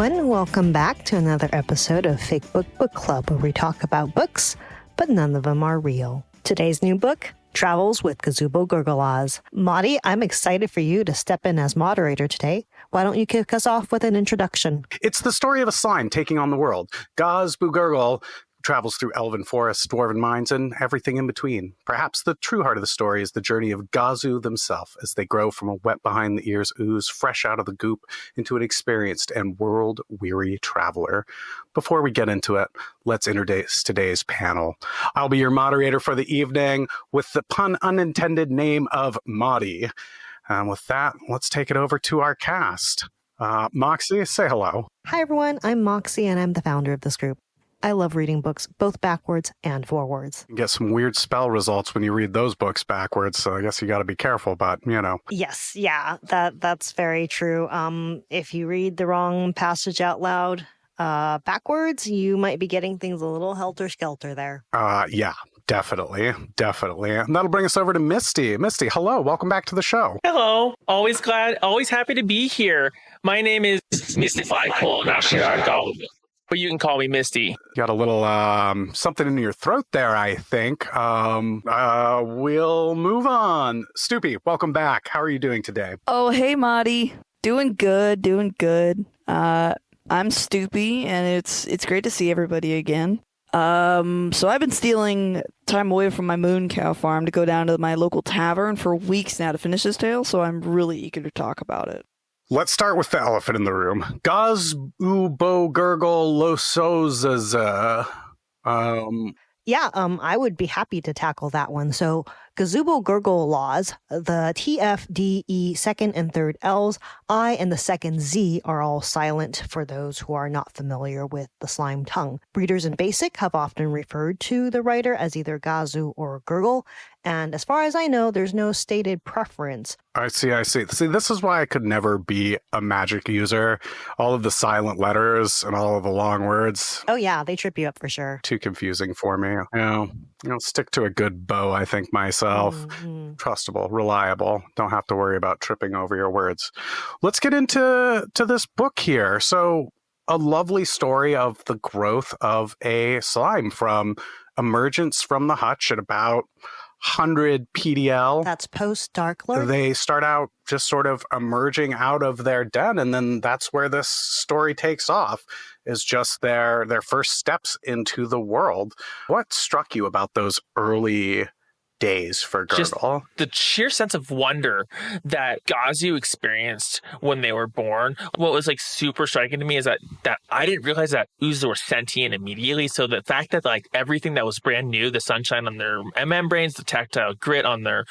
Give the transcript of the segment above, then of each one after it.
everyone. Welcome back to another episode of Fake Book Book Club, where we talk about books, but none of them are real. Today's new book, Travels with Gazubogurglelozosz. Madi, I'm excited for you to step in as moderator today. Why don't you kick us off with an introduction? It's the story of a slime taking on the world. Gazubogurgle travels through elven forests, dwarven mines, and everything in between. Perhaps the true heart of the story is the journey of Gazu themselves as they grow from a wet behind-the-ears ooze fresh out of the goop into an experienced and world-weary traveler. Before we get into it, let's introduce today's panel. I'll be your moderator for the evening with the pun unintended name of Madi. And with that, let's take it over to our cast. Moxy, say hello. Hi, everyone. I'm Moxy, and I'm the founder of this group. I love reading books both backwards and forwards. You get some weird spell results when you read those books backwards, so I guess you got to be careful, but, you know. Yes, yeah, that's very true. If you read the wrong passage out loud backwards, you might be getting things a little helter-skelter there. Yeah, definitely. And that'll bring us over to Misty. Misty, hello, welcome back to the show. Hello, always happy to be here. My name is mist-shrouded. But you can call me Misty. You got a little something in your throat there, I think. We'll move on. Stoopy, welcome back. How are you doing today? Oh, hey, Madi. Doing good. I'm Stoopy, and it's great to see everybody again. So I've been stealing time away from my moon cow farm to go down to my local tavern for weeks now to finish this tale, so I'm really eager to talk about it. Let's start with the elephant in the room. Gazubogurglelozzoz. I would be happy to tackle that one. So Gazubogurglelozosz, the TFDE second and third L's, I and the second Z are all silent for those who are not familiar with the slime tongue. Readers in BASIC have often referred to the writer as either Gazu or Gurgle, and as far as I know, there's no stated preference. I see. See, this is why I could never be a magic user. All of the silent letters and all of the long words. Oh yeah, they trip you up for sure. Too confusing for me. Stick to a good bow, I think, myself. Mm-hmm. Trustable, reliable. Don't have to worry about tripping over your words. Let's get into this book here. So, a lovely story of the growth of a slime from emergence from the hutch at about 100 PDL. That's post-Dark-Lord. They start out just sort of emerging out of their den, and then that's where this story takes off, is just their first steps into the world. What struck you about those early days for Gurgle? Just the sheer sense of wonder that Gazu experienced when they were born. What was like super striking to me is that I didn't realize that oozes were sentient immediately. So the fact that like everything that was brand new, the sunshine on their membranes, the tactile grit on their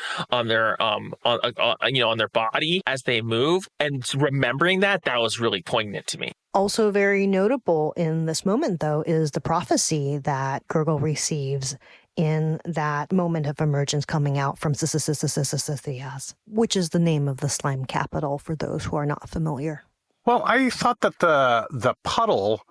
body as they move, and remembering that was really poignant to me. Also very notable in this moment, though, is the prophecy that Gurgle receives in that moment of emergence coming out from Sisithas, which is the name of the slime capital for those who are not familiar. Well, I thought that the puddle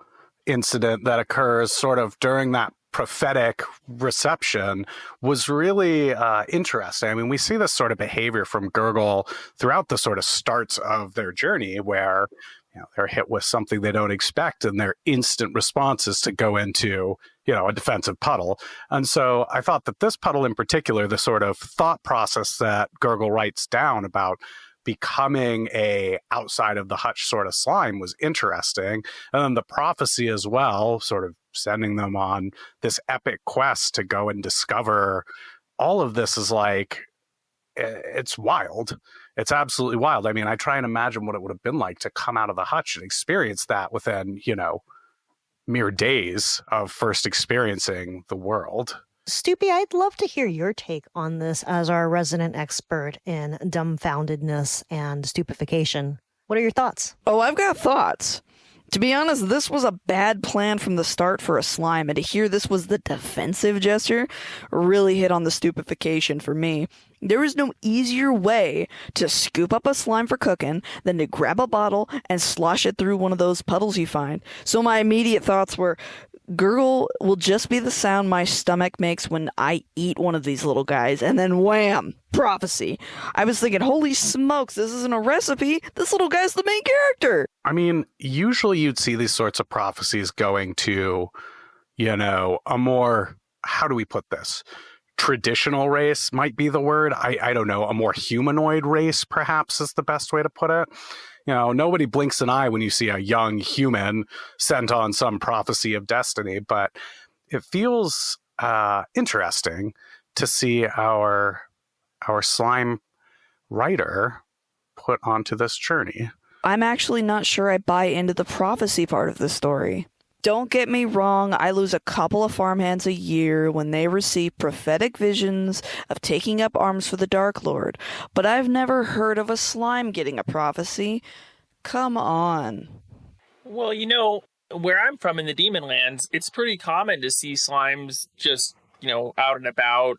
incident that occurs sort of during that prophetic reception was really interesting. I mean, we see this sort of behavior from Gurgle throughout the sort of starts of their journey where they're hit with something they don't expect, and their instant response is to go into, a defensive puddle. And so I thought that this puddle in particular, the sort of thought process that Gurgle writes down about becoming a outside of the hutch sort of slime was interesting. And then the prophecy as well, sort of sending them on this epic quest to go and discover all of this is like, it's wild. It's absolutely wild. I mean, I try and imagine what it would have been like to come out of the hutch and experience that within, mere days of first experiencing the world. Stoopy, I'd love to hear your take on this as our resident expert in dumbfoundedness and stupefaction. What are your thoughts? Oh, I've got thoughts. To be honest, this was a bad plan from the start for a slime, and to hear this was the defensive gesture really hit on the stupefaction for me. There is no easier way to scoop up a slime for cooking than to grab a bottle and slosh it through one of those puddles you find. So my immediate thoughts were, Gurgle will just be the sound my stomach makes when I eat one of these little guys, and then wham! Prophecy. I was thinking, holy smokes, this isn't a recipe. This little guy's the main character. I mean, usually you'd see these sorts of prophecies going to, a more, how do we put this? Traditional race might be the word. I don't know. A more humanoid race, perhaps, is the best way to put it. Nobody blinks an eye when you see a young human sent on some prophecy of destiny, but it feels interesting to see our slime writer put onto this journey. I'm actually not sure I buy into the prophecy part of the story. Don't get me wrong, I lose a couple of farmhands a year when they receive prophetic visions of taking up arms for the Dark Lord, but I've never heard of a slime getting a prophecy. Come on. Well, where I'm from in the Demon Lands, it's pretty common to see slimes just, out and about,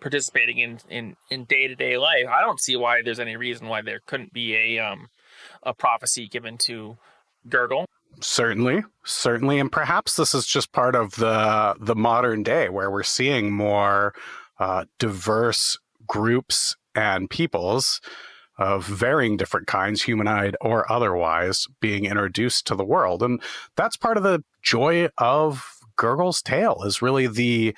participating in day-to-day life. I don't see why there's any reason why there couldn't be a prophecy given to Gurgle. Certainly. And perhaps this is just part of the modern day where we're seeing more diverse groups and peoples of varying different kinds, humanoid or otherwise, being introduced to the world. And that's part of the joy of Gurgle's tale, is really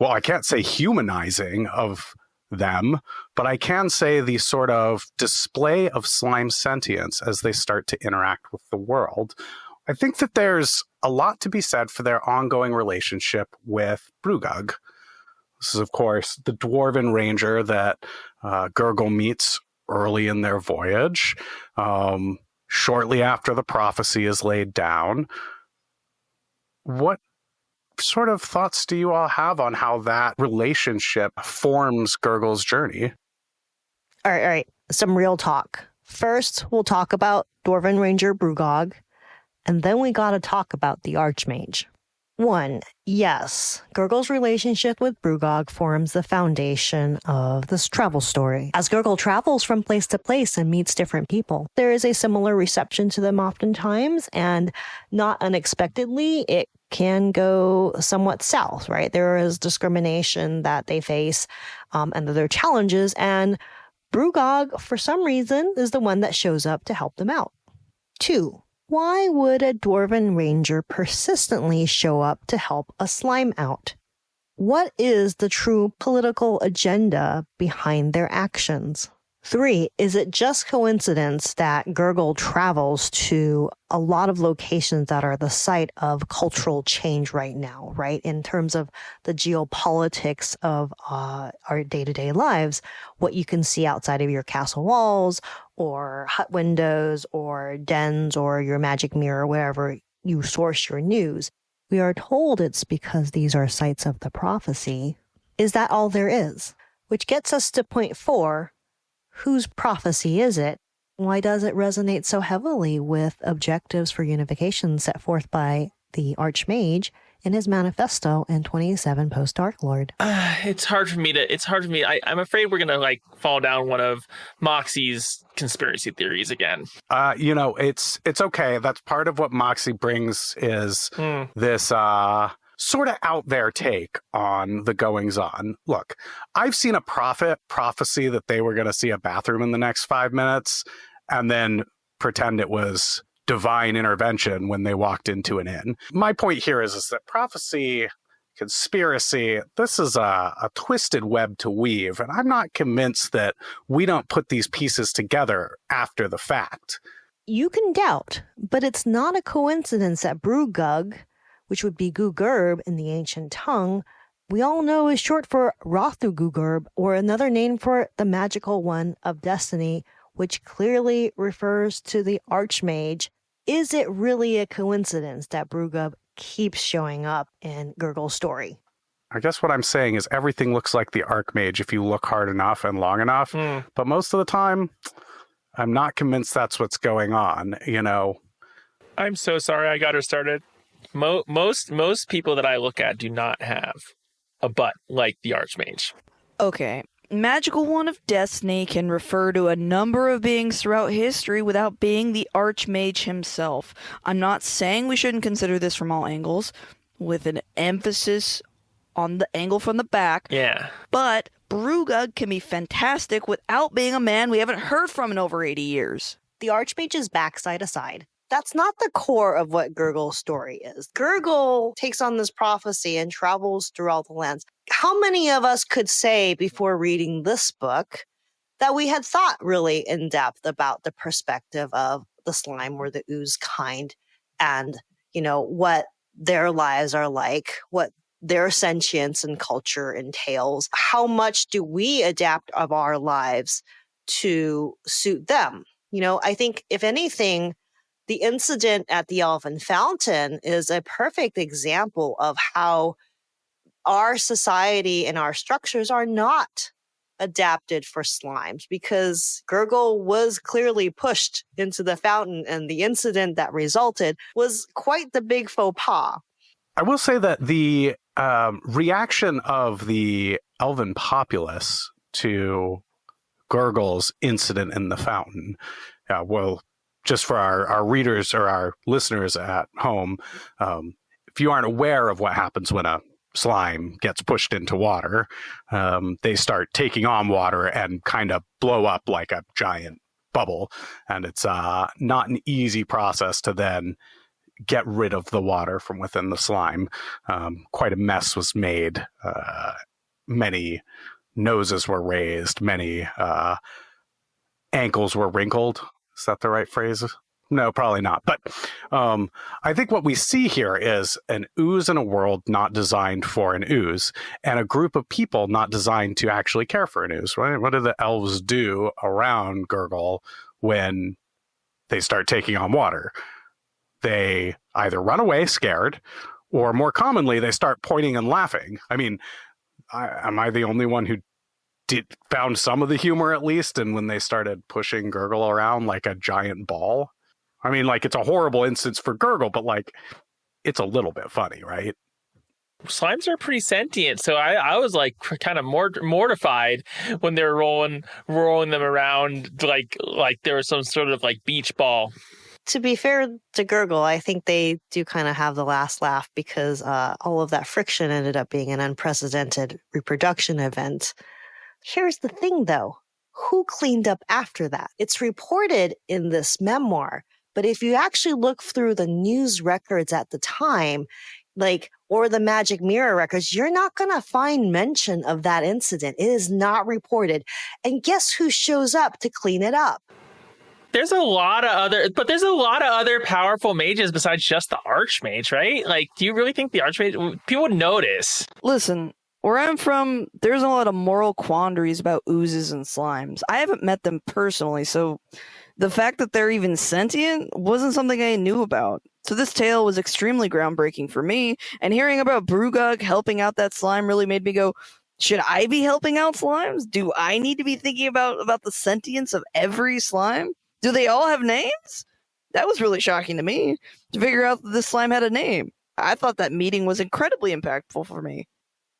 I can't say humanizing of them, but I can say the sort of display of slime sentience as they start to interact with the world. I think that there's a lot to be said for their ongoing relationship with Brugug. This is, of course, the dwarven ranger that Gurgle meets early in their voyage, shortly after the prophecy is laid down. What sort of thoughts do you all have on how that relationship forms Gurgle's journey? All right. Some real talk. First, we'll talk about Dwarven Ranger Brugog, and then we gotta talk about the Archmage. 1. Yes, Gurgle's relationship with Brugog forms the foundation of this travel story. As Gurgle travels from place to place and meets different people, there is a similar reception to them oftentimes, and not unexpectedly, it can go somewhat south, right? There is discrimination that they face, and other challenges, and Brugog, for some reason, is the one that shows up to help them out. 2. Why would a Dwarven Ranger persistently show up to help a slime out? What is the true political agenda behind their actions? 3. Is it just coincidence that Gurgle travels to a lot of locations that are the site of cultural change right now, right? In terms of the geopolitics of our day-to-day lives, what you can see outside of your castle walls or hut windows or dens or your magic mirror, wherever you source your news. We are told it's because these are sites of the prophecy. Is that all there is? Which gets us to point 4. Whose prophecy is it? Why does it resonate so heavily with objectives for unification set forth by the Archmage in his manifesto in 27 post-Dark Lord? It's hard for me. I'm afraid we're going to fall down one of Moxie's conspiracy theories again. It's okay. That's part of what Moxie brings is this sort of out there take on the goings on. Look, I've seen a prophecy that they were going to see a bathroom in the next 5 minutes and then pretend it was divine intervention when they walked into an inn. My point here is that prophecy, conspiracy, this is a twisted web to weave, and I'm not convinced that we don't put these pieces together after the fact. You can doubt, but it's not a coincidence that Brugug, which would be Gugurb in the ancient tongue, we all know is short for Rothugugurb, or another name for the magical one of destiny, which clearly refers to the Archmage. Is it really a coincidence that Brugug keeps showing up in Gurgle's story? I guess what I'm saying is everything looks like the Archmage if you look hard enough and long enough, but most of the time, I'm not convinced that's what's going on, I'm so sorry I got her started. Most people that I look at do not have a butt like the Archmage. Okay. Magical One of Destiny can refer to a number of beings throughout history without being the Archmage himself. I'm not saying we shouldn't consider this from all angles. with an emphasis on the angle from the back. Yeah. But Brugug can be fantastic without being a man we haven't heard from in over 80 years. The Archmage's backside aside, that's not the core of what Gurgle's story is. Gurgle takes on this prophecy and travels through all the lands. How many of us could say before reading this book that we had thought really in depth about the perspective of the slime or the ooze kind and, what their lives are like, what their sentience and culture entails? How much do we adapt of our lives to suit them? I think if anything, the incident at the Elven Fountain is a perfect example of how our society and our structures are not adapted for slimes, because Gurgle was clearly pushed into the fountain and the incident that resulted was quite the big faux pas. I will say that the reaction of the elven populace to Gurgle's incident in the fountain, just for our readers or our listeners at home, if you aren't aware of what happens when a slime gets pushed into water, they start taking on water and kind of blow up like a giant bubble. And it's not an easy process to then get rid of the water from within the slime. Quite a mess was made. Many noses were raised. Many ankles were wrinkled. Is that the right phrase? No, probably not. But I think what we see here is an ooze in a world not designed for an ooze, and a group of people not designed to actually care for an ooze. Right? What do the elves do around Gurgle when they start taking on water? They either run away scared, or more commonly, they start pointing and laughing. I mean, am I the only one who found some of the humor at least? And when they started pushing Gurgle around like a giant ball, I mean, like, it's a horrible instance for Gurgle, but like, it's a little bit funny, right? Slimes are pretty sentient, so I was like kind of mortified when they were rolling them around like there was some sort of like beach ball. To be fair to Gurgle, I think they do kind of have the last laugh because all of that friction ended up being an unprecedented reproduction event. Here's the thing, though. Who cleaned up after that? It's reported in this memoir, but if you actually look through the news records at the time, or the Magic Mirror records, you're not going to find mention of that incident. It is not reported. And guess who shows up to clean it up? There's a lot of other powerful mages besides just the Archmage, right? Like, do you really think the Archmage, people would notice? Listen, where I'm from, there's a lot of moral quandaries about oozes and slimes. I haven't met them personally, so the fact that they're even sentient wasn't something I knew about. So this tale was extremely groundbreaking for me, and hearing about Brugug helping out that slime really made me go, should I be helping out slimes? Do I need to be thinking about the sentience of every slime? Do they all have names? That was really shocking to me, to figure out that this slime had a name. I thought that meeting was incredibly impactful for me.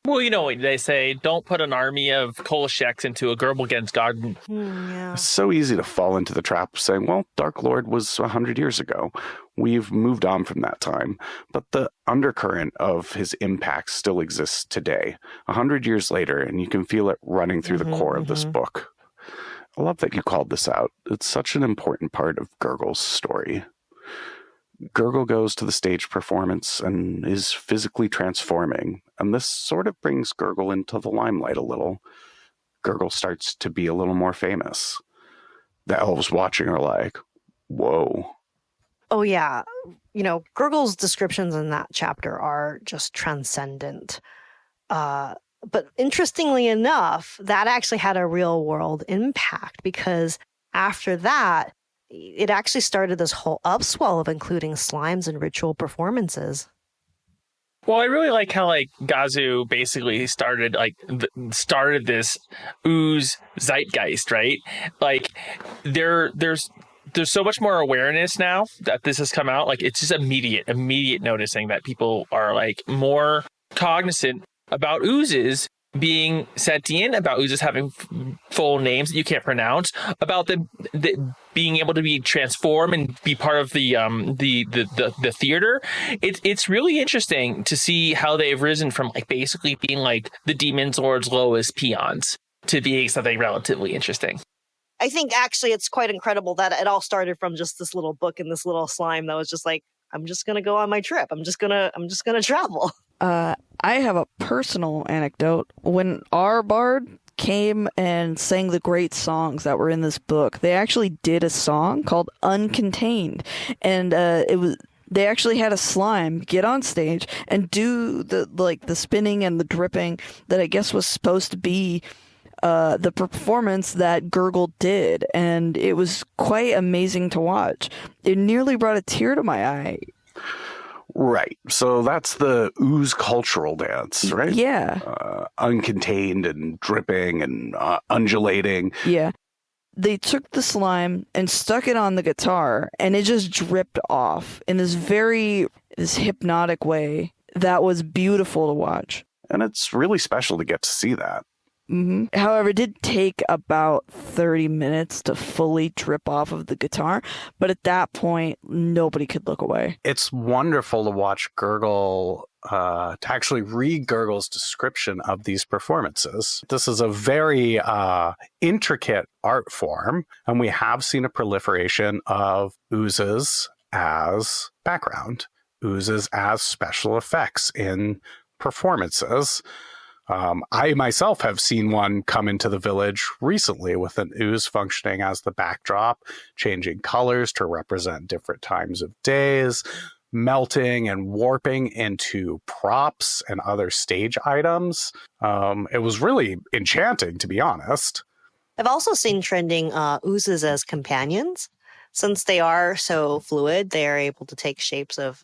Well, you know what they say, don't put an army of Kolasheks into a Gurglegen's garden. Yeah. It's so easy to fall into the trap of saying, well, Dark Lord was 100 years ago. We've moved on from that time. But the undercurrent of his impact still exists today, 100 years later, and you can feel it running through the core of this book. I love that you called this out. It's such an important part of Gurgle's story. Gurgle goes to the stage performance and is physically transforming, and this sort of brings Gurgle into the limelight a little. Gurgle starts to be a little more famous. The elves watching are like, whoa. Oh, yeah. Gurgle's descriptions in that chapter are just transcendent. But interestingly enough, that actually had a real world impact, because after that, it actually started this whole upswell of including slimes in ritual performances. Well, I really like how Gazu basically started this ooze zeitgeist, right? Like there's so much more awareness now that this has come out. Like, it's just immediate noticing that people are more cognizant about oozes being sentient, about oozes having full names that you can't pronounce, about the being able to be transformed and be part of the theater. It's really interesting to see how they've risen from like basically being like the demon lord's lowest peons to being something relatively interesting. I think actually it's quite incredible that it all started from just this little book and this little slime that was just like, I'm just gonna go on my trip. I'm just gonna travel. I have a personal anecdote. When our bard came and sang the great songs that were in this book, they actually did a song called Uncontained, and they actually had a slime get on stage and do the spinning and the dripping that I guess was supposed to be the performance that Gurgle did, and it was quite amazing to watch. It nearly brought a tear to my eye. Right. So that's the ooze cultural dance, right? Yeah. Uncontained and dripping and undulating. Yeah. They took the slime and stuck it on the guitar, and it just dripped off in this hypnotic way that was beautiful to watch. And it's really special to get to see that. Mm-hmm. However, it did take about 30 minutes to fully drip off of the guitar, but at that point, nobody could look away. It's wonderful to watch Gurgle, to actually read Gurgle's description of these performances. This is a very intricate art form, and we have seen a proliferation of oozes as background, oozes as special effects in performances. I myself have seen one come into the village recently with an ooze functioning as the backdrop, changing colors to represent different times of days, melting and warping into props and other stage items. It was really enchanting, to be honest. I've also seen trending oozes as companions. Since they are so fluid, they are able to take shapes of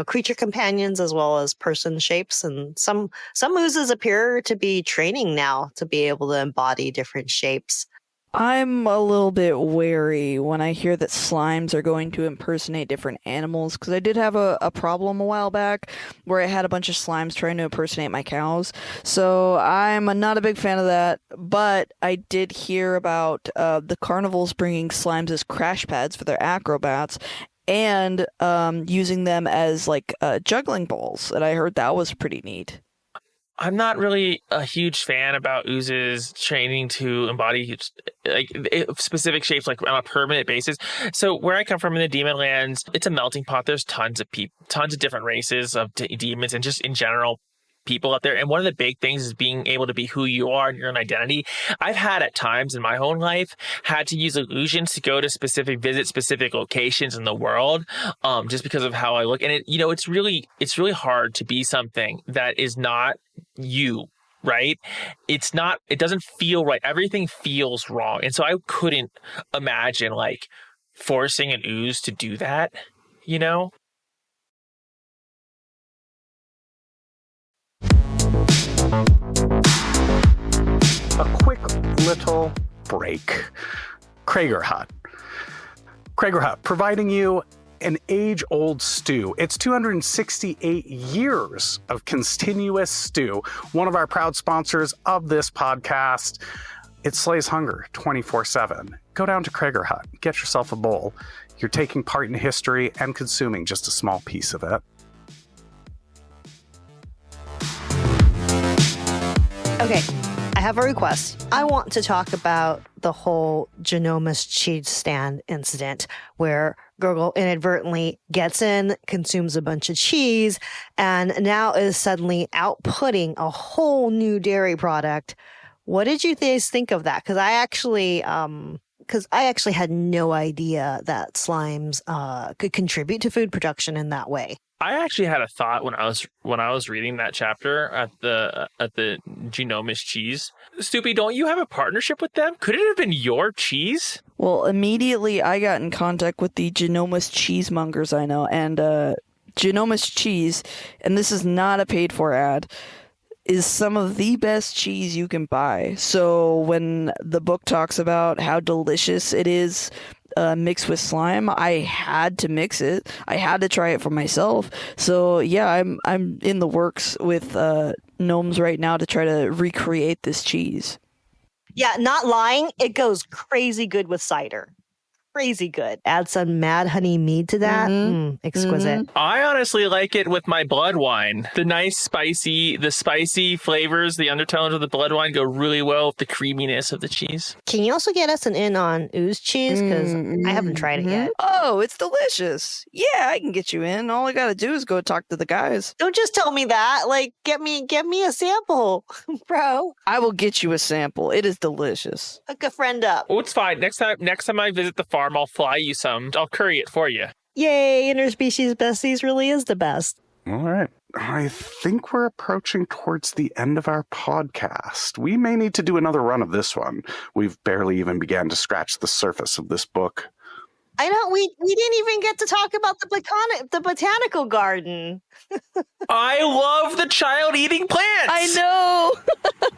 creature companions as well as person shapes. And some oozes appear to be training now to be able to embody different shapes. I'm a little bit wary when I hear that slimes are going to impersonate different animals, because I did have a problem a while back where I had a bunch of slimes trying to impersonate my cows. So I'm not a big fan of that, but I did hear about the carnivals bringing slimes as crash pads for their acrobats and using them as like juggling balls, and I heard that was pretty neat. I'm not really a huge fan about oozes training to embody like specific shapes like on a permanent basis. So where I come from in the demon lands, it's a melting pot. There's tons of different races of demons, and just in general people out there. And one of the big things is being able to be who you are and your own identity. I've had at times in my own life had to use illusions to go to visit specific locations in the world, just because of how I look. And it's really hard to be something that is not you, right? It doesn't feel right. Everything feels wrong. And so I couldn't imagine like forcing an ooze to do that, A quick little break. Krager Hut, providing you an age-old stew. It's 268 years of continuous stew. One of our proud sponsors of this podcast. It slays hunger 24/7. Go down to Krager Hut, get yourself a bowl. You're taking part in history and consuming just a small piece of it. Okay, I have a request. I want to talk about the whole Genomist cheese stand incident where Gurgle inadvertently gets in, consumes a bunch of cheese, and now is suddenly outputting a whole new dairy product. What did you guys think of that? Because I actually had no idea that slimes could contribute to food production in that way. I actually had a thought when I was reading that chapter at the Genomist cheese. Stoopy, don't you have a partnership with them? Could it have been your cheese? Well, immediately I got in contact with the Genomist cheesemongers I know, and Genomist cheese, and this is not a paid for ad, is some of the best cheese you can buy. So when the book talks about how delicious it is mixed with slime, I had to mix it. I had to try it for myself. So yeah, I'm in the works with gnomes right now to try to recreate this cheese. Yeah, not lying. It goes crazy good with cider. Crazy good. Add some mad honey mead to that. Exquisite. I honestly like it with my blood wine. The spicy flavors, the undertones of the blood wine go really well with the creaminess of the cheese. Can you also get us an in on ooze cheese? Because I haven't tried it yet. Oh, it's delicious. Yeah, I can get you in. All I gotta do is go talk to the guys. Don't just tell me that. Like, get me a sample, bro. I will get you a sample. It is delicious. Hook a friend up. Oh, it's fine. Next time I visit the farm, I'll fly you some. I'll curry it for you. Yay, interspecies besties really is the best. All right. I think we're approaching towards the end of our podcast. We may need to do another run of this one. We've barely even began to scratch the surface of this book. I know, we didn't even get to talk about the botanical garden. I love the child eating plants. I know.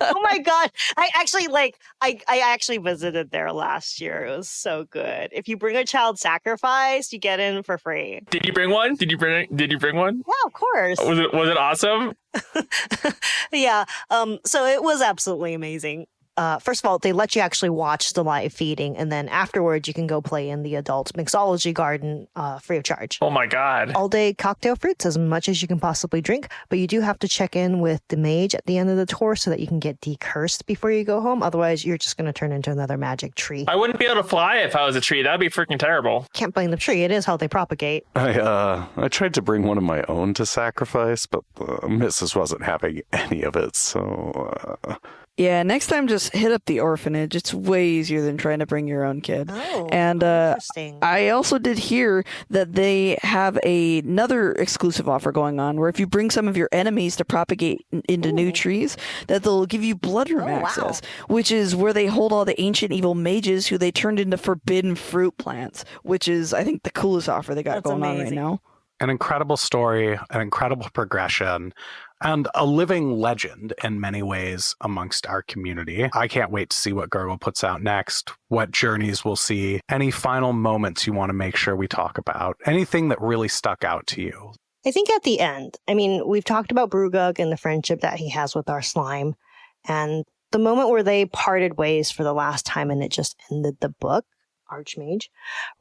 Oh my god. I actually visited there last year. It was so good. If you bring a child sacrifice, you get in for free. Did you bring one? Did you bring one? Yeah, of course. Was it awesome? Yeah. So it was absolutely amazing. First of all, they let you actually watch the live feeding, and then afterwards you can go play in the adult mixology garden free of charge. Oh my god. All day cocktail fruits, as much as you can possibly drink, but you do have to check in with the mage at the end of the tour so that you can get decursed before you go home. Otherwise, you're just going to turn into another magic tree. I wouldn't be able to fly if I was a tree. That'd be freaking terrible. Can't blame the tree. It is how they propagate. I tried to bring one of my own to sacrifice, but the missus wasn't having any of it, so... Yeah, next time just hit up the orphanage. It's way easier than trying to bring your own kid. Oh, and interesting. I also did hear that they have another exclusive offer going on where if you bring some of your enemies to propagate into new trees, that they'll give you bloodroom access, which is where they hold all the ancient evil mages who they turned into forbidden fruit plants, which is, I think, the coolest offer they got going on right now. An incredible story, an incredible progression, and a living legend in many ways amongst our community. I can't wait to see what Gurgle puts out next, what journeys we'll see, any final moments you want to make sure we talk about, anything that really stuck out to you. I think at the end, I mean, we've talked about Brugug and the friendship that he has with our slime, and the moment where they parted ways for the last time and it just ended the book, Archmage,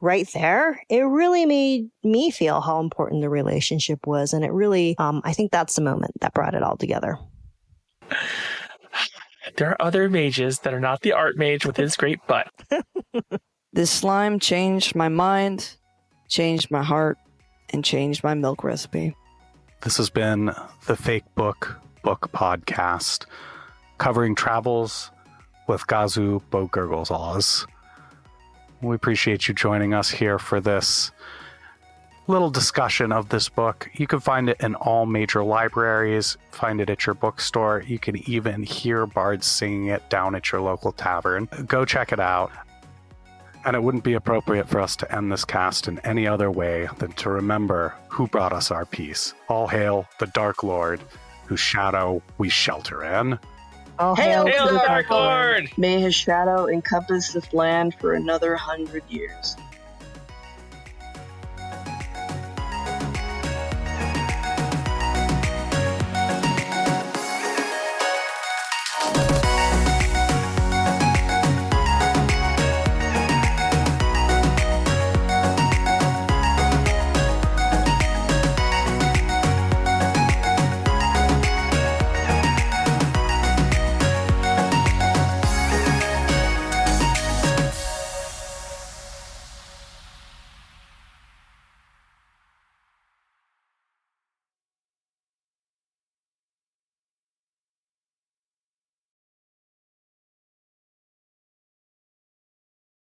right there, it really made me feel how important the relationship was. And it really, I think that's the moment that brought it all together. There are other mages that are not the art mage with his great butt. This slime changed my mind, changed my heart, and changed my milk recipe. This has been the Fake Book Podcast, covering travels with Gazubogurglelozoz. We appreciate you joining us here for this little discussion of this book. You can find it in all major libraries, find it at your bookstore. You can even hear bards singing it down at your local tavern. Go check it out. And it wouldn't be appropriate for us to end this cast in any other way than to remember who brought us our peace. All hail the Dark Lord, whose shadow we shelter in. All Hail Hail to the the Dark Lord! May his shadow encompass this land for another 100 years.